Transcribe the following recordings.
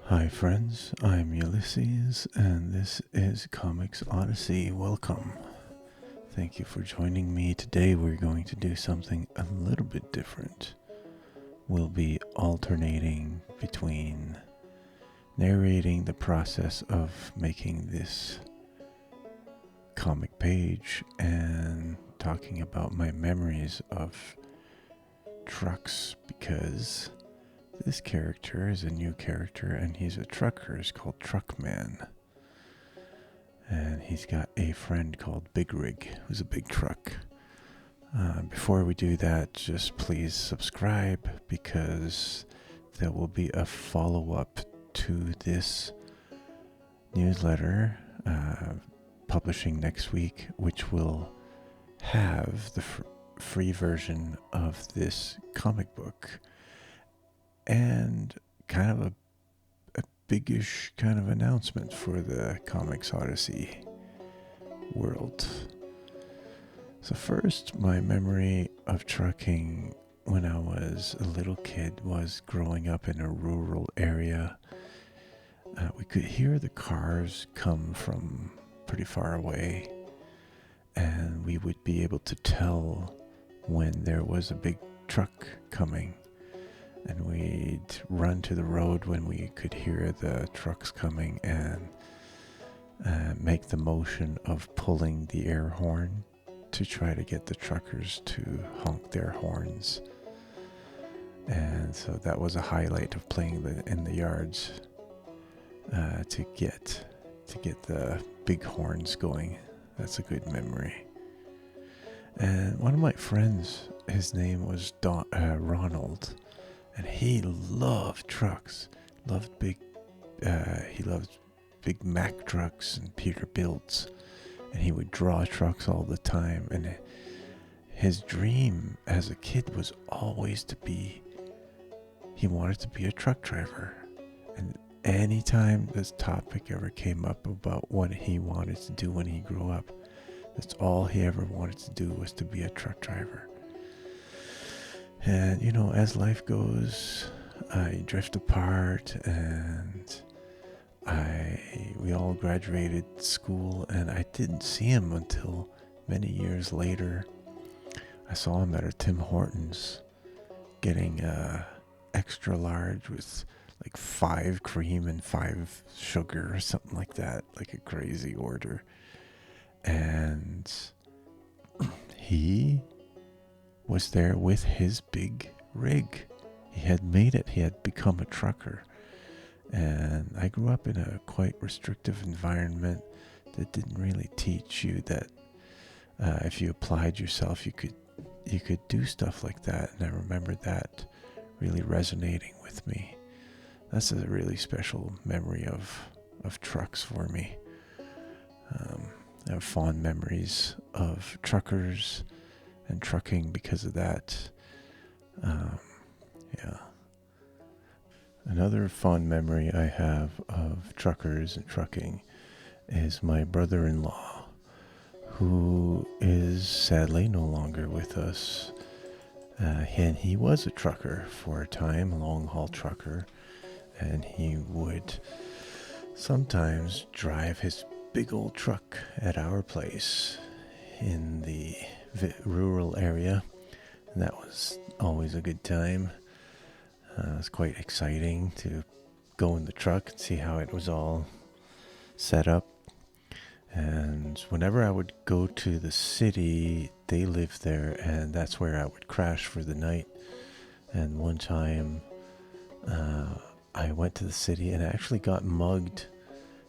Hi friends, I'm Ulysses and this is Comics Odyssey. Welcome. Thank you for joining me. Today we're going to do something a little bit different. We'll be alternating between narrating the process of making this comic page and talking about my memories of trucks, because this character is a new character and he's a trucker. He's called Truckman. And he's got a friend called Big Rig, who's a big truck. Before we do that, just please subscribe, because there will be a follow-up to this newsletter publishing next week, which will have the free version of this comic book and kind of a biggish kind of announcement for the Comics Odyssey world. So first, my memory of trucking when I was a little kid was growing up in a rural area. We could hear the cars come from pretty far away, and we would be able to tell when there was a big truck coming. And we'd run to the road when we could hear the trucks coming and make the motion of pulling the air horn to try to get the truckers to honk their horns. And so that was a highlight of playing in the yards to get the big horns going. That's a good memory. And one of my friends, his name was Ronald. And he loved trucks, he loved big Mack trucks and Peterbilts, and he would draw trucks all the time. And his dream as a kid was always he wanted to be a truck driver. And anytime this topic ever came up about what he wanted to do when he grew up, that's all he ever wanted to do, was to be a truck driver. And, as life goes, I drift apart, and we all graduated school, and I didn't see him until many years later. I saw him at a Tim Hortons getting extra large with like 5 cream and 5 sugar or something like that, like a crazy order. And he was there with his big rig. He had made it. He had become a trucker. And I grew up in a quite restrictive environment that didn't really teach you that if you applied yourself, you could do stuff like that. And I remember that really resonating with me. That's a really special memory of trucks for me. I have fond memories of truckers and trucking because of that. Another fond memory I have of truckers and trucking is my brother-in-law, who is sadly no longer with us. And he was a trucker for a time, a long-haul trucker, and he would sometimes drive his big old truck at our place in the rural area, and that was always a good time. It was quite exciting to go in the truck and see how it was all set up. And whenever I would go to the city, they lived there, and that's where I would crash for the night. And one time I went to the city and I actually got mugged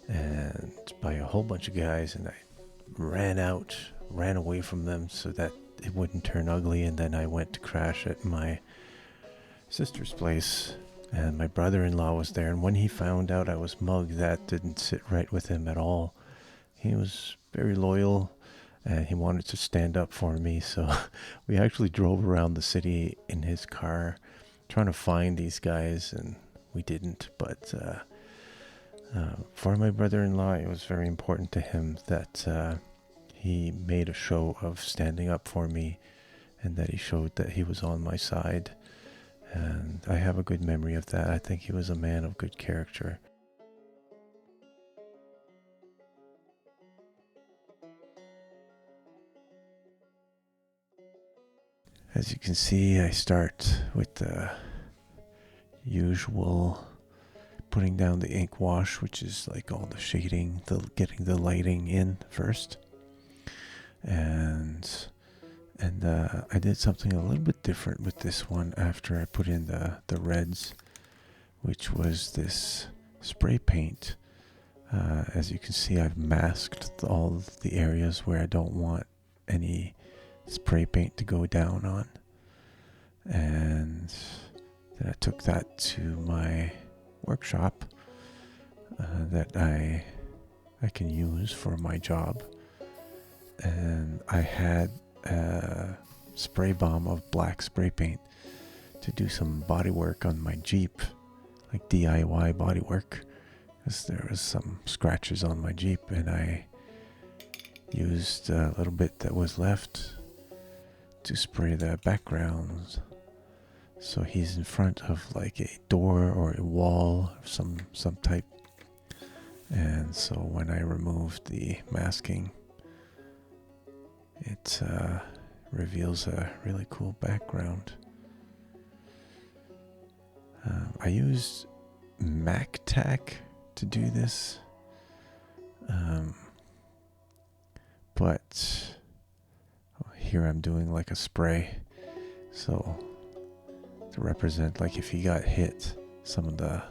and by a whole bunch of guys, and I ran away from them so that it wouldn't turn ugly. And then I went to crash at my sister's place, and my brother-in-law was there. And when he found out I was mugged, that didn't sit right with him at all. He was very loyal, and he wanted to stand up for me. So we actually drove around the city in his car trying to find these guys, and we didn't. But for my brother-in-law, it was very important to him that he made a show of standing up for me, and that he showed that he was on my side. And I have a good memory of that. I think he was a man of good character. As you can see, I start with the usual putting down the ink wash, which is like all the shading, getting the lighting in first. And I did something a little bit different with this one after I put in the reds, which was this spray paint. As you can see, I've masked all the areas where I don't want any spray paint to go down on. And then I took that to my workshop that I can use for my job. And I had a spray bomb of black spray paint to do some body work on my Jeep, like DIY body work, because there was some scratches on my Jeep, and I used a little bit that was left to spray the backgrounds. So he's in front of like a door or a wall of some type. And so when I removed the masking, it reveals a really cool background. I used MacTac to do this, but here I'm doing like a spray, so to represent like if he got hit, some of the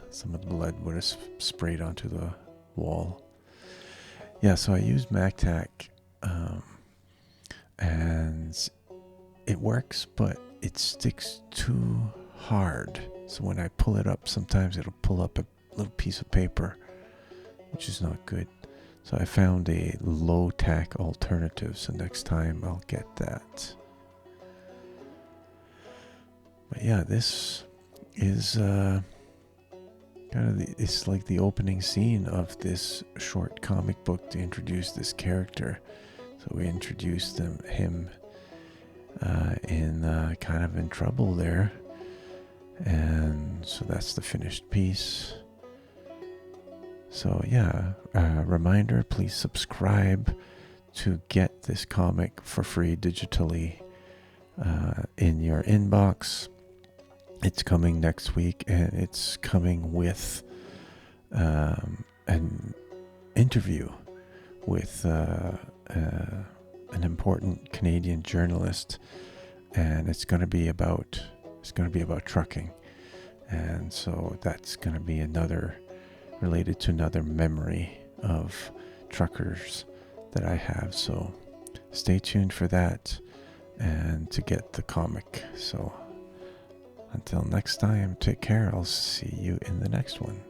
blood would have sprayed onto the wall. Yeah, so I used MacTac, and it works, but it sticks too hard. So when I pull it up, sometimes it'll pull up a little piece of paper, which is not good. So I found a low tack alternative, so next time I'll get that. But yeah, this is kind of it's like the opening scene of this short comic book to introduce this character. So we introduced him in kind of in trouble there, and so that's the finished piece. So yeah, reminder, please subscribe to get this comic for free digitally in your inbox. It's coming next week, and it's coming with an interview with an important Canadian journalist, and it's going to be about trucking, and so that's going to be related to another memory of truckers that I have. So stay tuned for that and to get the comic. So until next time, take care. I'll see you in the next one.